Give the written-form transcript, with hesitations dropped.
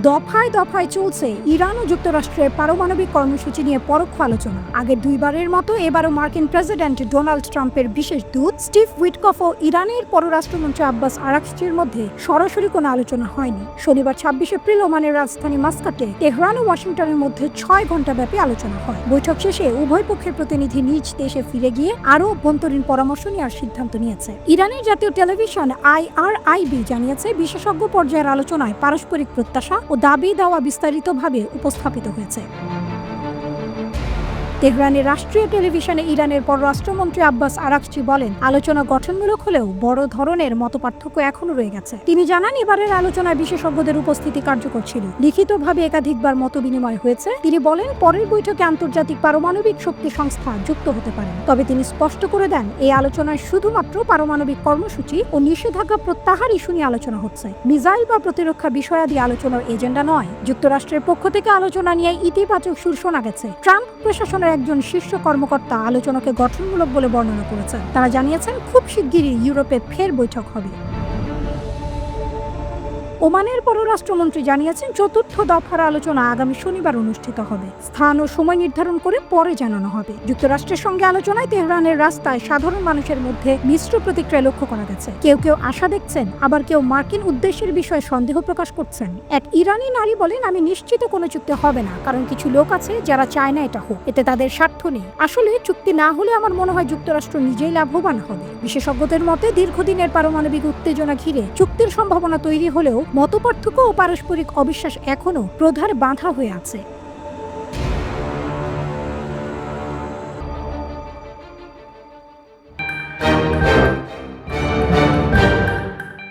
দফায় দফায় চলছে ইরান ও যুক্তরাষ্ট্রের পারমাণবিক কর্মসূচি নিয়ে পরোক্ষ আলোচনা। আগের দুইবারের মতো এবারও মার্কিন প্রেসিডেন্ট ডোনাল্ড ট্রাম্পের বিশেষ দূত স্টিভ উইটকফ ও ইরানের পররাষ্ট্রমন্ত্রী আব্বাস আরাকচির মধ্যে সরাসরি কোনো আলোচনা হয়নি। শনিবার ২৬ এপ্রিল ওমানের রাজধানী মাস্কাটে তেহরান ও ওয়াশিংটনের মধ্যে ৬ ঘণ্টাব্যাপী আলোচনা হয়। বৈঠক শেষে উভয় পক্ষের প্রতিনিধি নিজ দেশে ফিরে গিয়ে আরও অভ্যন্তরীণ পরামর্শ নেওয়ার সিদ্ধান্ত নিয়েছে। ইরানের জাতীয় টেলিভিশন IRIB জানিয়েছে, বিশেষজ্ঞ পর্যায়ের আলোচনায় পারস্পরিক প্রত্যাশা ও দাবি দেওয়া বিস্তারিতভাবে উপস্থাপিত হয়েছে। তেহরানের রাষ্ট্রীয় টেলিভিশনে ইরানের পররাষ্ট্রমন্ত্রী আব্বাস আরাকচি বলেন, আলোচনা গঠনমূলক হলেও বড় ধরনের মতপার্থক্য এখনো রয়ে গেছে। তিনি জানান, এবারের আলোচনায় বিশেষজ্ঞদের উপস্থিতি কার্যকর ছিল। লিখিতভাবে একাধিকবার মতবিনিময় হয়েছে। তিনি বলেন, পরের বৈঠকে আন্তর্জাতিক পারমাণবিক শক্তি সংস্থা যুক্ত হতে পারেন। তবে তিনি স্পষ্ট করে দেন, এই আলোচনায় শুধুমাত্র পারমাণবিক কর্মসূচি ও নিষেধাজ্ঞা প্রত্যাহার ইস্যু নিয়ে আলোচনা হচ্ছে। মিসাইল বা প্রতিরক্ষা বিষয়াদি আলোচনার এজেন্ডা নয়। যুক্তরাষ্ট্রের পক্ষ থেকে আলোচনা নিয়ে ইতিবাচক সুর শোনা গেছে। ট্রাম্প প্রশাসনের একজন শীর্ষ কর্মকর্তা আলোচনাকে গঠনমূলক বলে বর্ণনা করেছেন। তারা জানিয়েছেন, খুব শিগগিরই ইউরোপে ফের বৈঠক হবে। ওমানের পররাষ্ট্রমন্ত্রী জানিয়েছেন, চতুর্থ দফার আলোচনা আগামী শনিবার অনুষ্ঠিত হবে। স্থান ও সময় নির্ধারণ করে পরে জানানো হবে। যুক্তরাষ্ট্রের সঙ্গে আলোচনায় তেহরানের রাস্তায় সাধারণ মানুষের মধ্যে মিশ্র প্রতিক্রিয়া লক্ষ্য করা গেছে। কেউ কেউ আশা দেখছেন, আবার কেউ মার্কিন উদ্দেশ্যের বিষয়ে সন্দেহ প্রকাশ করছেন। এক ইরানি নারী বলেন, আমি নিশ্চিত কোনো চুক্তি হবে না, কারণ কিছু লোক আছে যারা চায় না এটা হোক। এতে তাদের স্বার্থ নেই। আসলে চুক্তি না হলে আমার মনে হয় যুক্তরাষ্ট্র নিজেই লাভবান হবে। বিশেষজ্ঞদের মতে, দীর্ঘদিনের পারমাণবিক উত্তেজনা ঘিরে চুক্তির সম্ভাবনা তৈরি হলেও মতপার্থক্য ও পারস্পরিক অবিশ্বাস এখনও প্রধান বাধা হয়ে আছে।